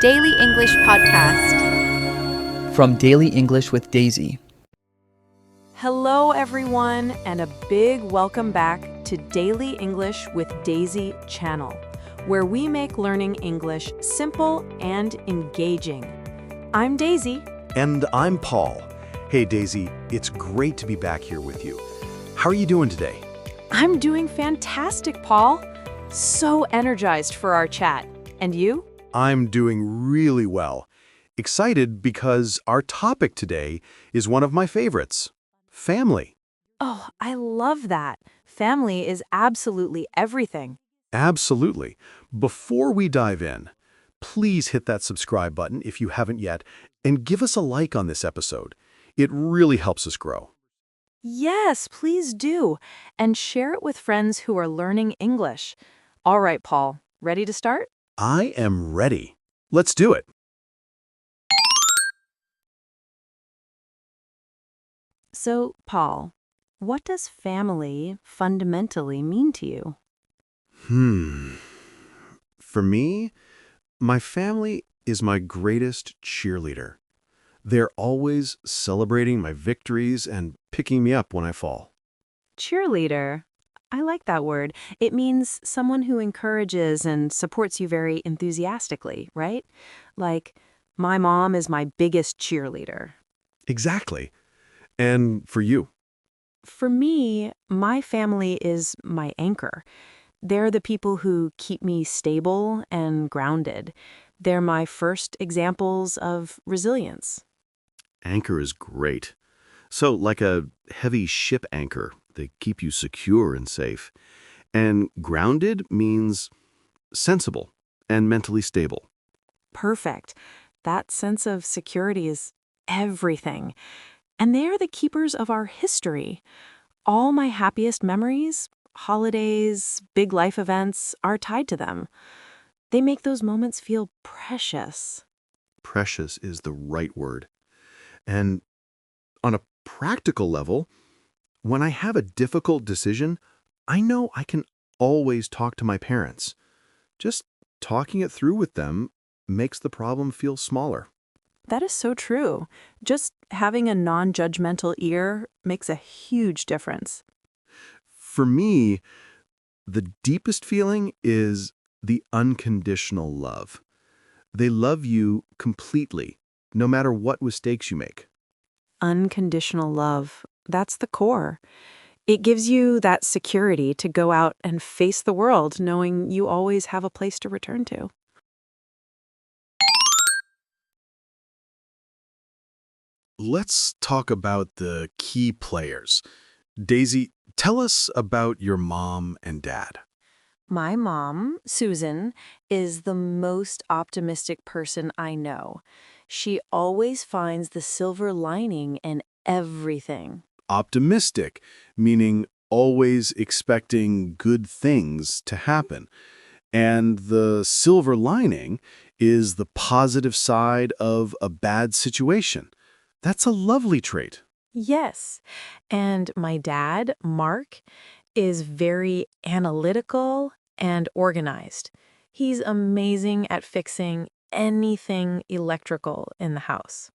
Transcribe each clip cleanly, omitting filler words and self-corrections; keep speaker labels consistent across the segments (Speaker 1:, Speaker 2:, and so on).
Speaker 1: Daily English Podcast.
Speaker 2: From Daily English with Daisy.
Speaker 3: Hello, everyone, and a big welcome back to Daily English with Daisy channel, where we make learning English simple and engaging. I'm Daisy.
Speaker 4: And I'm Paul. Hey, Daisy, it's great to be back here with you. How are you doing today?
Speaker 3: I'm doing fantastic, Paul. So energized for our chat. And you?
Speaker 4: I'm doing really well. Excited because our topic today is one of my favorites, family.
Speaker 3: Oh, I love that. Family is absolutely everything.
Speaker 4: Absolutely. Before we dive in, please hit that subscribe button if you haven't yet, and give us a like on this episode. It really helps us grow.
Speaker 3: Yes, please do. And share it with friends who are learning English. All right, Paul, ready to start?
Speaker 4: I am ready. Let's do it.
Speaker 3: So, Paul, what does family fundamentally mean to you?
Speaker 4: For me, my family is my greatest cheerleader. They're always celebrating my victories and picking me up when I fall.
Speaker 3: Cheerleader. I like that word. It means someone who encourages and supports you very enthusiastically, right? Like, my mom is my biggest cheerleader.
Speaker 4: Exactly. And for you?
Speaker 3: For me, my family is my anchor. They're the people who keep me stable and grounded. They're my first examples of resilience.
Speaker 4: Anchor is great. So, like a heavy ship anchor, they keep you secure and safe. And grounded means sensible and mentally stable.
Speaker 3: Perfect. That sense of security is everything. And they are the keepers of our history. All my happiest memories, holidays, big life events are tied to them. They make those moments feel precious.
Speaker 4: Precious is the right word. And on a practical level, when I have a difficult decision, I know I can always talk to my parents. Just talking it through with them makes the problem feel smaller.
Speaker 3: That is so true. Just having a non-judgmental ear makes a huge difference.
Speaker 4: For me, the deepest feeling is the unconditional love. They love you completely, no matter what mistakes you make.
Speaker 3: Unconditional love. That's the core. It gives you that security to go out and face the world, knowing you always have a place to return to.
Speaker 4: Let's talk about the key players. Daisy, tell us about your mom and dad.
Speaker 3: My mom, Susan, is the most optimistic person I know. She always finds the silver lining in everything.
Speaker 4: Optimistic, meaning always expecting good things to happen. And the silver lining is the positive side of a bad situation. That's a lovely trait.
Speaker 3: Yes. And my dad, Mark, is very analytical and organized. He's amazing at fixing anything electrical in the house.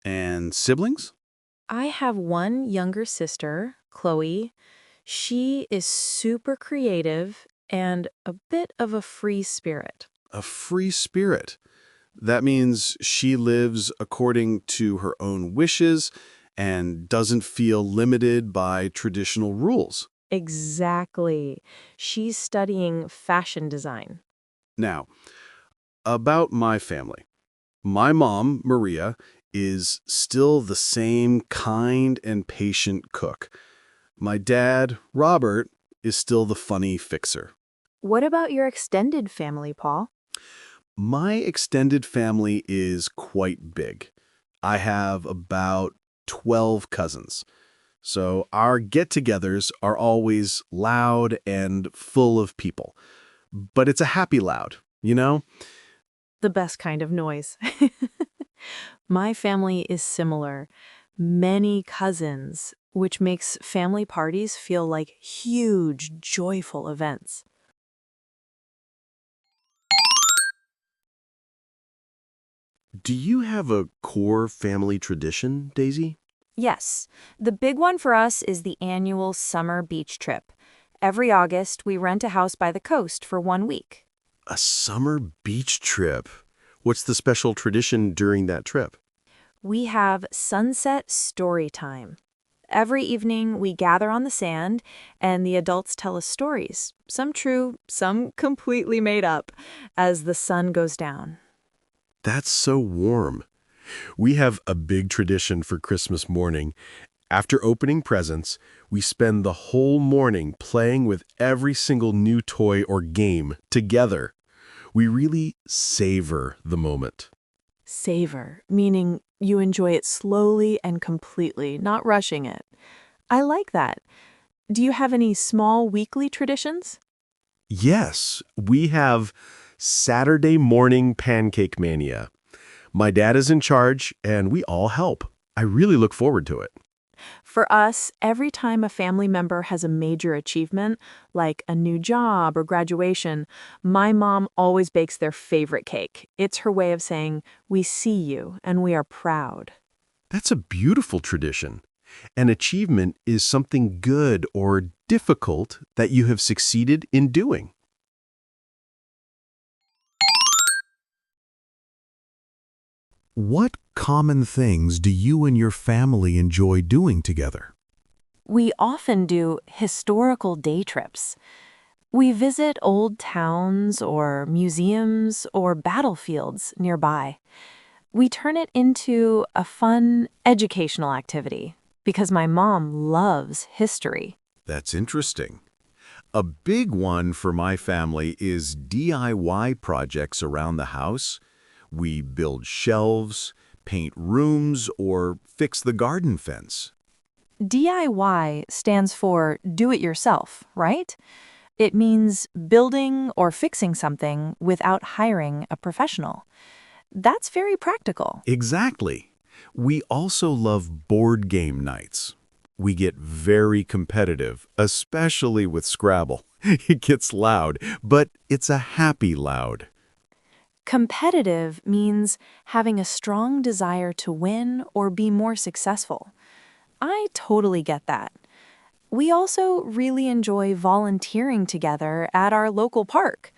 Speaker 4: And siblings?
Speaker 3: I have one younger sister, Chloe. She is super creative and a bit of a free spirit.
Speaker 4: A free spirit. That means she lives according to her own wishes and doesn't feel limited by traditional rules.
Speaker 3: Exactly. She's studying fashion design.
Speaker 4: Now, about my family. My mom, Maria, is still the same kind and patient cook. My dad, Robert, is still the funny fixer.
Speaker 3: What about your extended family, Paul?
Speaker 4: My extended family is quite big. I have about 12 cousins. So our get-togethers are always loud and full of people. But it's a happy loud, you know?
Speaker 3: The best kind of noise. My family is similar. Many cousins, which makes family parties feel like huge, joyful events.
Speaker 4: Do you have a core family tradition, Daisy?
Speaker 1: Yes, the big one for us is the annual summer beach trip. Every August, we rent a house by the coast for 1 week.
Speaker 4: A summer beach trip. What's the special tradition during that trip?
Speaker 1: We have sunset story time. Every evening, we gather on the sand, and the adults tell us stories, some true, some completely made up, as the sun goes down.
Speaker 5: That's so warm. We have a big tradition for Christmas morning. After opening presents, we spend the whole morning playing with every single new toy or game together. We really savor the moment.
Speaker 3: Savor, meaning you enjoy it slowly and completely, not rushing it. I like that. Do you have any small weekly traditions?
Speaker 5: Yes, we have Saturday morning pancake mania. My dad is in charge, and we all help. I really look forward to it.
Speaker 3: For us, every time a family member has a major achievement, like a new job or graduation, my mom always bakes their favorite cake. It's her way of saying, "We see you and we are proud."
Speaker 5: That's a beautiful tradition. An achievement is something good or difficult that you have succeeded in doing.
Speaker 4: What common things do you and your family enjoy doing together?
Speaker 1: We often do historical day trips. We visit old towns or museums or battlefields nearby. We turn it into a fun educational activity because my mom loves history.
Speaker 4: That's interesting. A big one for my family is DIY projects around the house. We build shelves, paint rooms, or fix the garden fence.
Speaker 1: DIY stands for do it yourself, right? It means building or fixing something without hiring a professional. That's very practical.
Speaker 4: Exactly. We also love board game nights. We get very competitive, especially with Scrabble. It gets loud, but it's a happy loud.
Speaker 1: Competitive means having a strong desire to win or be more successful. I totally get that. We also really enjoy volunteering together at our local park.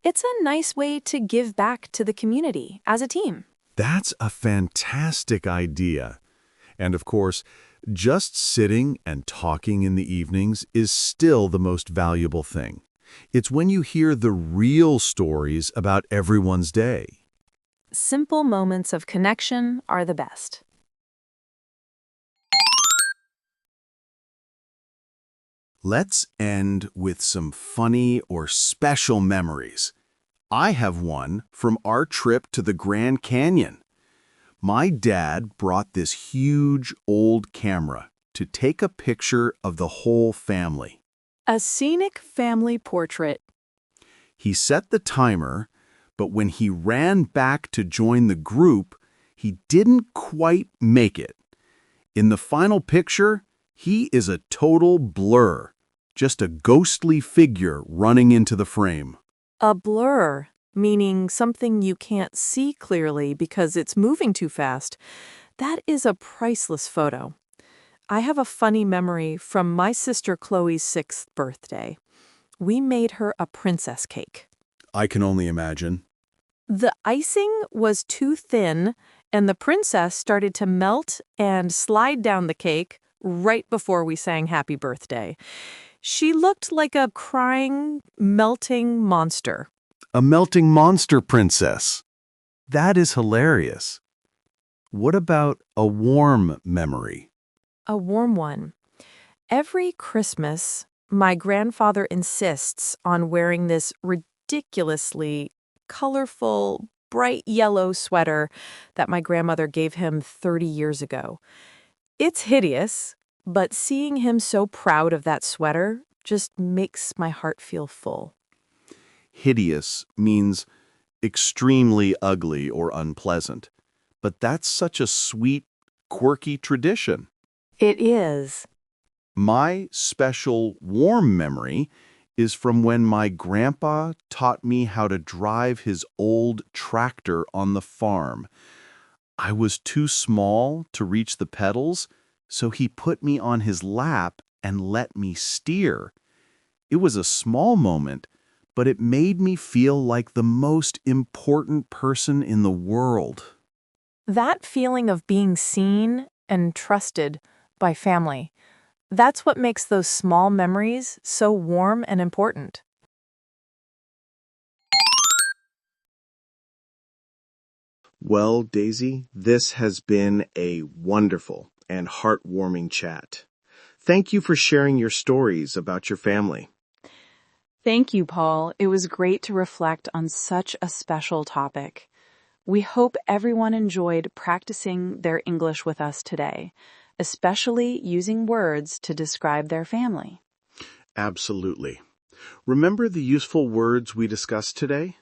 Speaker 1: It's a nice way to give back to the community as a team.
Speaker 4: That's a fantastic idea. And of course, just sitting and talking in the evenings is still the most valuable thing. It's when you hear the real stories about everyone's day.
Speaker 1: Simple moments of connection are the best.
Speaker 4: Let's end with some funny or special memories. I have one from our trip to the Grand Canyon. My dad brought this huge old camera to take a picture of the whole family.
Speaker 3: A scenic family portrait.
Speaker 4: He set the timer, but when he ran back to join the group, he didn't quite make it. In the final picture, he is a total blur, just a ghostly figure running into the frame.
Speaker 3: A blur, meaning something you can't see clearly because it's moving too fast. That is a priceless photo. I have a funny memory from my sister Chloe's 6th birthday. We made her a princess cake.
Speaker 4: I can only imagine.
Speaker 3: The icing was too thin, and the princess started to melt and slide down the cake right before we sang Happy Birthday. She looked like a crying, melting monster.
Speaker 4: A melting monster princess. That is hilarious. What about a warm memory?
Speaker 3: A warm one. Every Christmas, my grandfather insists on wearing this ridiculously colorful, bright yellow sweater that my grandmother gave him 30 years ago. It's hideous, but seeing him so proud of that sweater just makes my heart feel full.
Speaker 4: Hideous means extremely ugly or unpleasant, but that's such a sweet, quirky tradition.
Speaker 3: It is.
Speaker 4: My special warm memory is from when my grandpa taught me how to drive his old tractor on the farm. I was too small to reach the pedals, so he put me on his lap and let me steer. It was a small moment, but it made me feel like the most important person in the world.
Speaker 1: That feeling of being seen and trusted by family, that's what makes those small memories so warm and important.
Speaker 5: Well, Daisy, this has been a wonderful and heartwarming chat. Thank you for sharing your stories about your family.
Speaker 3: Thank you, Paul. It was great to reflect on such a special topic. We hope everyone enjoyed practicing their English with us today, especially using words to describe their family.
Speaker 5: Absolutely. Remember the useful words we discussed today?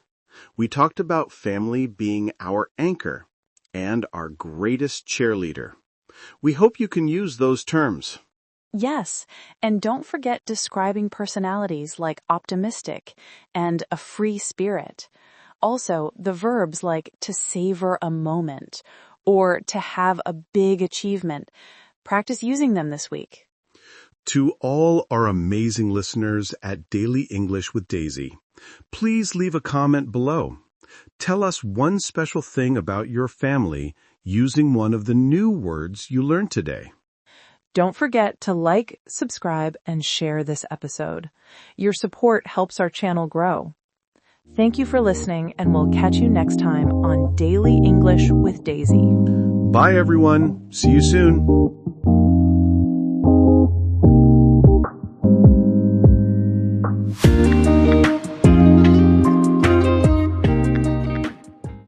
Speaker 5: We talked about family being our anchor and our greatest cheerleader. We hope you can use those terms.
Speaker 3: Yes, and don't forget describing personalities like optimistic and a free spirit. Also, the verbs like to savor a moment or to have a big achievement. Practice using them this week.
Speaker 5: To all our amazing listeners at Daily English with Daisy, please leave a comment below. Tell us one special thing about your family using one of the new words you learned today.
Speaker 3: Don't forget to like, subscribe, and share this episode. Your support helps our channel grow. Thank you for listening, and we'll catch you next time on Daily English with Daisy.
Speaker 5: Bye, everyone. See you soon.